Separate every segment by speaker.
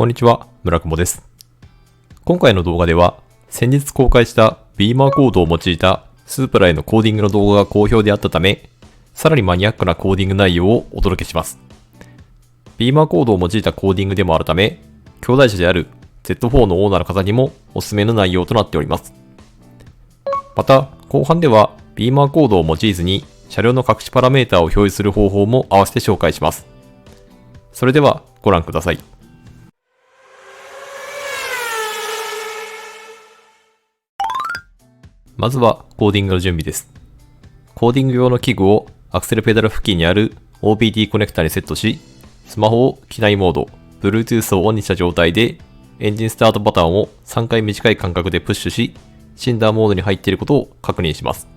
Speaker 1: こんにちは、村雲です。今回の動画では、先日公開したビーマーコードを用いたスープラへのコーディングの動画が好評であったため、さらにマニアックなコーディング内容をお届けします。ビーマーコードを用いたコーディングでもあるため、兄弟車である Z4 のオーナーの方にもおすすめの内容となっております。また、後半ではビーマーコードを用いずに車両の隠しパラメータを表示する方法も合わせて紹介します。それではご覧ください。まずはコーディングの準備です。コーディング用の器具をアクセルペダル付近にある OBD コネクタにセットし、スマホを機内モード、Bluetooth をオンにした状態で、エンジンスタートボタンを3回短い間隔でプッシュし、シンダーモードに入っていることを確認します。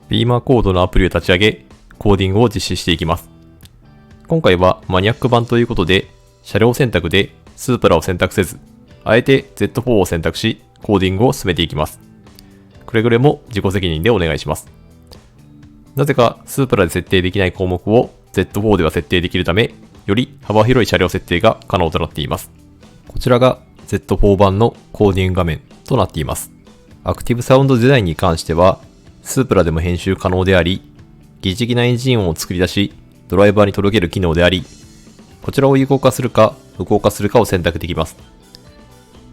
Speaker 1: ビーマーコードのアプリを立ち上げ、コーディングを実施していきます。今回はマニアック版ということで、車両選択でスープラを選択せず、あえて Z4 を選択し、コーディングを進めていきます。くれぐれも自己責任でお願いします。なぜかスープラで設定できない項目を Z4 では設定できるため、より幅広い車両設定が可能となっています。こちらが Z4 版のコーディング画面となっています。アクティブサウンドデザインに関しては、スープラでも編集可能であり、疑似的なエンジン音を作り出し、ドライバーに届ける機能であり、こちらを有効化するか無効化するかを選択できます。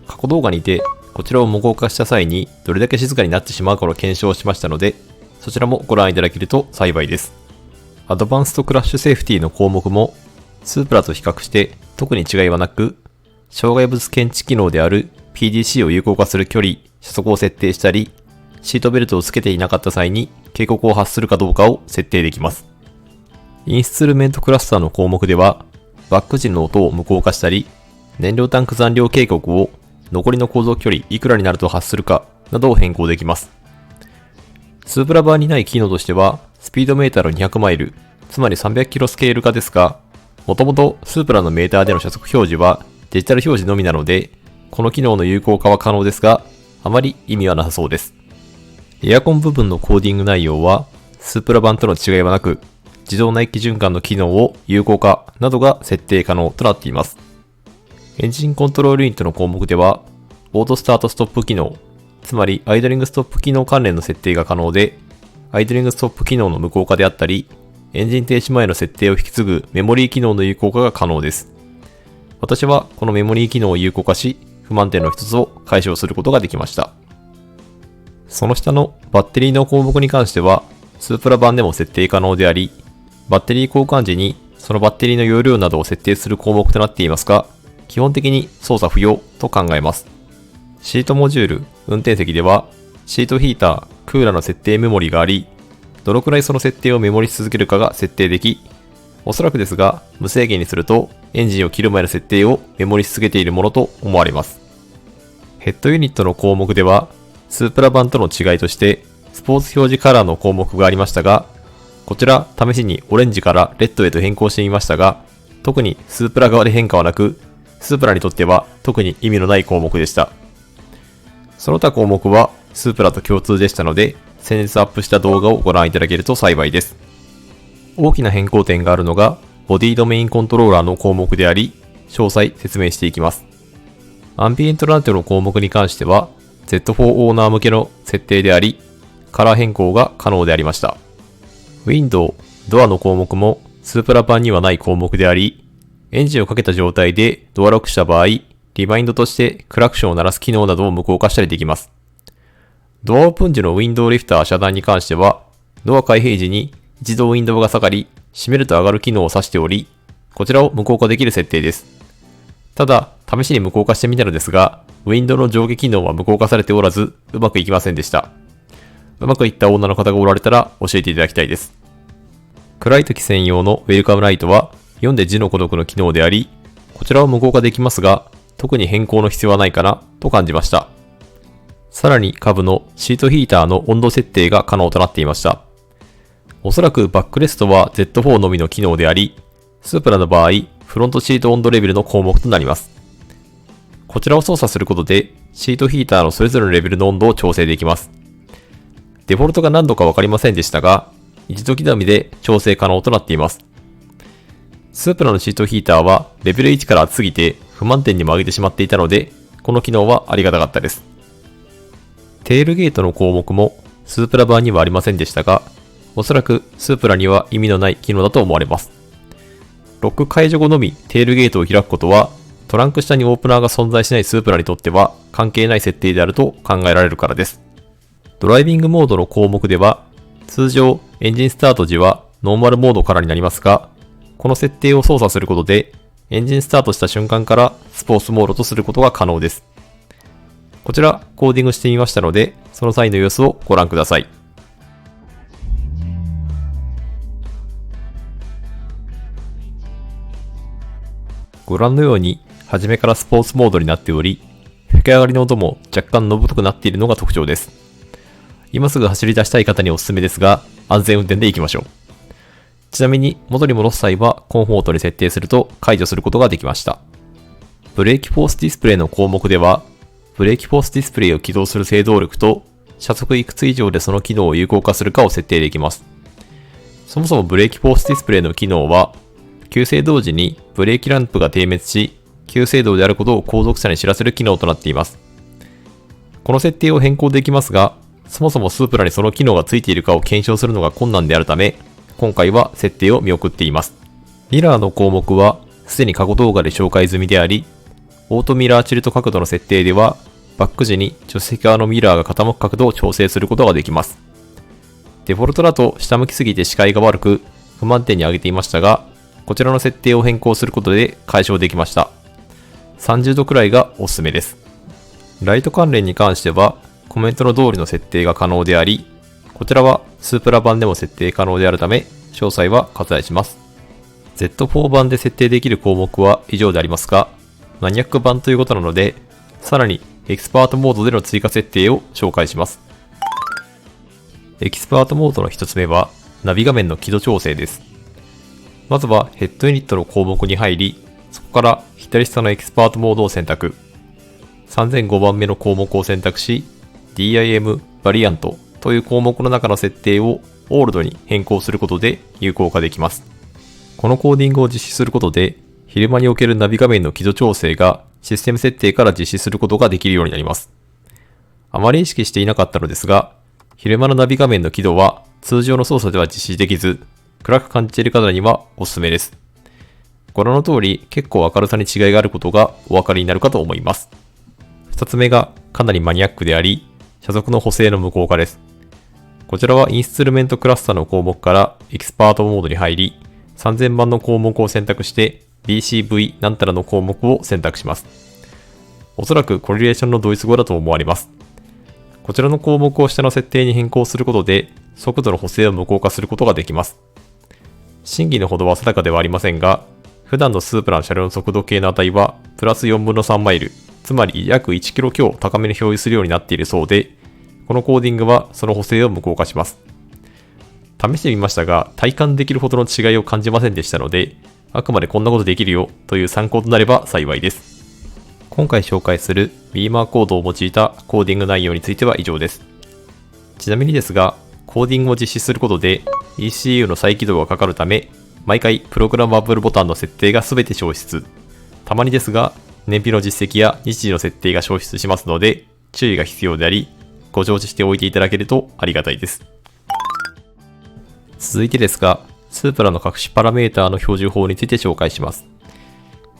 Speaker 1: 過去動画にて、こちらを無効化した際にどれだけ静かになってしまうかの検証をしましたので、そちらもご覧いただけると幸いです。アドバンストクラッシュセーフティの項目も、スープラと比較して特に違いはなく、障害物検知機能である PDC を有効化する距離、車速を設定したり、シートベルトをつけていなかった際に警告を発するかどうかを設定できます。インストゥルメントクラスターの項目では、バック時の音を無効化したり、燃料タンク残量警告を残りの航続距離いくらになると発するかなどを変更できます。スープラ版にない機能としては、スピードメーターの200マイル、つまり300キロスケール化ですが、もともとスープラのメーターでの車速表示はデジタル表示のみなので、この機能の有効化は可能ですが、あまり意味はなさそうです。エアコン部分のコーディング内容は、スープラ版との違いはなく、自動内気循環の機能を有効化などが設定可能となっています。エンジンコントロールユニットの項目では、オートスタートストップ機能、つまりアイドリングストップ機能関連の設定が可能で、アイドリングストップ機能の無効化であったり、エンジン停止前の設定を引き継ぐメモリー機能の有効化が可能です。私はこのメモリー機能を有効化し、不満点の一つを解消することができました。その下のバッテリーの項目に関しては、スープラ版でも設定可能であり、バッテリー交換時にそのバッテリーの容量などを設定する項目となっていますが、基本的に操作不要と考えます。シートモジュール、運転席では、シートヒーター、クーラーの設定メモリがあり、どのくらいその設定をメモリし続けるかが設定でき、おそらくですが、無制限にすると、エンジンを切る前の設定をメモリし続けているものと思われます。ヘッドユニットの項目では、スープラ版との違いとして、スポーツ表示カラーの項目がありましたが、こちら、試しにオレンジからレッドへと変更してみましたが、特にスープラ側で変化はなく、スープラにとっては特に意味のない項目でした。その他項目はスープラと共通でしたので、先日アップした動画をご覧いただけると幸いです。大きな変更点があるのが、ボディドメインコントローラーの項目であり、詳細説明していきます。アンビエントラントの項目に関しては、Z4 オーナー向けの設定であり、カラー変更が可能でありました。ウィンドウ、ドアの項目もスープラ版にはない項目であり、エンジンをかけた状態でドアロックした場合、リマインドとしてクラクションを鳴らす機能などを無効化したりできます。ドアオープン時のウィンドウリフター遮断に関しては、ドア開閉時に一度ウィンドウが下がり、閉めると上がる機能を指しており、こちらを無効化できる設定です。ただ、試しに無効化してみたのですが、ウィンドウの上下機能は無効化されておらず、うまくいきませんでした。うまくいったオーナーの方がおられたら教えていただきたいです。暗い時専用のウェルカムライトは、読んで字の孤独の機能であり、こちらを無効化できますが、特に変更の必要はないかなと感じました。さらに下部のシートヒーターの温度設定が可能となっていました。おそらくバックレストは Z4 のみの機能であり、スープラの場合、フロントシート温度レベルの項目となります。こちらを操作することで、シートヒーターのそれぞれのレベルの温度を調整できます。デフォルトが何度かわかりませんでしたが、一度刻みで調整可能となっています。スープラのシートヒーターはレベル1から熱すぎて不不満点にも上げてしまっていたので、この機能はありがたかったです。テールゲートの項目もスープラ版にはありませんでしたが、おそらくスープラには意味のない機能だと思われます。ロック解除後のみテールゲートを開くことは、トランク下にオープナーが存在しないスープラにとっては関係ない設定であると考えられるからです。ドライビングモードの項目では、通常エンジンスタート時はノーマルモードからになりますが、この設定を操作することで、エンジンスタートした瞬間からスポーツモードとすることが可能です。こちらコーディングしてみましたので、その際の様子をご覧ください。ご覧のように、初めからスポーツモードになっており、吹き上がりの音も若干のぶとくなっているのが特徴です。今すぐ走り出したい方におすすめですが、安全運転で行きましょう。ちなみに、元に戻す際はコンフォートに設定すると解除することができました。ブレーキフォースディスプレイの項目では、ブレーキフォースディスプレイを起動する制動力と、車速いくつ以上でその機能を有効化するかを設定できます。そもそもブレーキフォースディスプレイの機能は、急制動時にブレーキランプが点滅し、急制動であることを後続車に知らせる機能となっています。この設定を変更できますが、そもそもスープラにその機能がついているかを検証するのが困難であるため、今回は設定を見送っています。ミラーの項目は、すでに過去動画で紹介済みであり、オートミラーチルト角度の設定では、バック時に助手席側のミラーが傾く角度を調整することができます。デフォルトだと下向きすぎて視界が悪く、不満点に上げていましたが、こちらの設定を変更することで解消できました。30度くらいがおすすめです。ライト関連に関しては、コメントの通りの設定が可能であり、こちらはスープラ版でも設定可能であるため、詳細は割愛します。Z4 版で設定できる項目は以上でありますが、マニアック版ということなので、さらにエキスパートモードでの追加設定を紹介します。エキスパートモードの一つ目は、ナビ画面の輝度調整です。まずはヘッドユニットの項目に入り、そこから左下のエキスパートモードを選択。3005番目の項目を選択し、DIM バリアントという項目の中の設定をオールドに変更することで有効化できます。このコーディングを実施することで、昼間におけるナビ画面の輝度調整がシステム設定から実施することができるようになります。あまり意識していなかったのですが、昼間のナビ画面の輝度は通常の操作では実施できず、暗く感じている方にはおすすめです。ご覧の通り結構明るさに違いがあることがお分かりになるかと思います。二つ目がかなりマニアックであり、車速の補正の無効化です。こちらはインストゥルメントクラスターの項目からエキスパートモードに入り、3000番の項目を選択して BCV なんたらの項目を選択します。おそらくコリレーションのドイツ語だと思われます。こちらの項目を下の設定に変更することで、速度の補正を無効化することができます。真偽のほどは定かではありませんが、普段のスープラの車両の速度計の値はプラス4分の3マイル、つまり約1キロ強高めに表示するようになっているそうで、このコーディングはその補正を無効化します。試してみましたが、体感できるほどの違いを感じませんでしたので、あくまでこんなことできるよという参考となれば幸いです。今回紹介するビーマーコードを用いたコーディング内容については以上です。ちなみにですが、コーディングを実施することで ECU の再起動がかかるため、毎回プログラマブルボタンの設定が全て消失。たまにですが、燃費の実績や日時の設定が消失しますので、注意が必要であり、ご承知しておいていただけるとありがたいです。続いてですが、スープラの隠しパラメータの表示法について紹介します。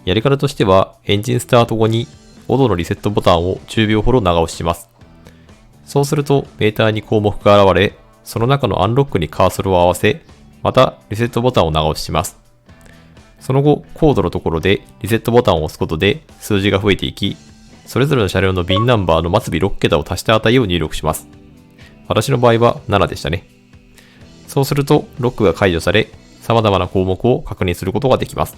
Speaker 1: やり方としては、エンジンスタート後に、オドのリセットボタンを10秒ほど長押しします。そうすると、メーターに項目が現れ、その中のアンロックにカーソルを合わせ、またリセットボタンを長押しします。その後、コードのところでリセットボタンを押すことで数字が増えていき、それぞれの車両の VIN ナンバーの末尾6桁を足した値を入力します。私の場合は7でしたね。そうすると、ロックが解除され、様々な項目を確認することができます。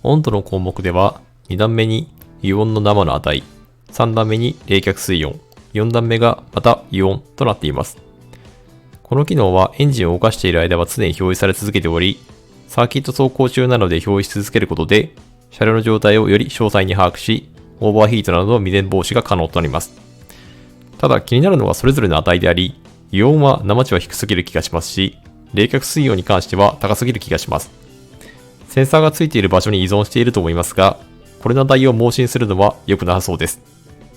Speaker 1: 温度の項目では、2段目に油温の生の値、3段目に冷却水温、4段目がまた油温となっています。この機能はエンジンを動かしている間は常に表示され続けており、サーキット走行中なので表示し続けることで、車両の状態をより詳細に把握し、オーバーヒートなどの未然防止が可能となります。ただ気になるのはそれぞれの値であり、油温は生値は低すぎる気がしますし、冷却水温に関しては高すぎる気がします。センサーがついている場所に依存していると思いますが、これの値を盲信するのは良くなさそうです。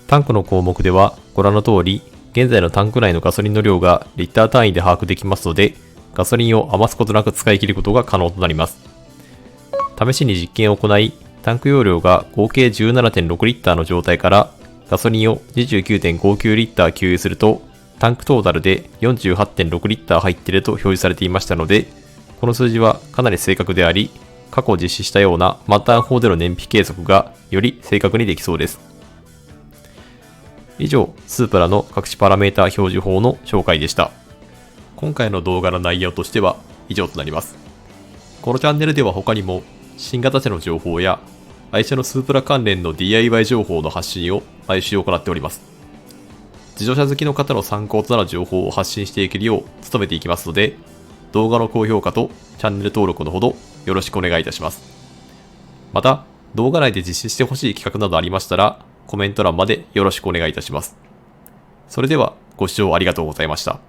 Speaker 1: タンクの項目ではご覧の通り、現在のタンク内のガソリンの量がリッター単位で把握できますので、ガソリンを余すことなく使い切ることが可能となります。試しに実験を行い、タンク容量が合計 17.6 リッターの状態からガソリンを 29.59 リッター給油すると、タンクトータルで 48.6 リッター入っていると表示されていましたので、この数字はかなり正確であり、過去実施したような末端法での燃費計測がより正確にできそうです。以上、スープラの隠しパラメータ表示法の紹介でした。今回の動画の内容としては以上となります。このチャンネルでは他にも新型車の情報や愛車のスープラ関連の DIY 情報の発信を毎週行っております。自動車好きの方の参考となる情報を発信していけるよう努めていきますので、動画の高評価とチャンネル登録のほどよろしくお願いいたします。また、動画内で実施してほしい企画などありましたら、コメント欄までよろしくお願いいたします。それでは、ご視聴ありがとうございました。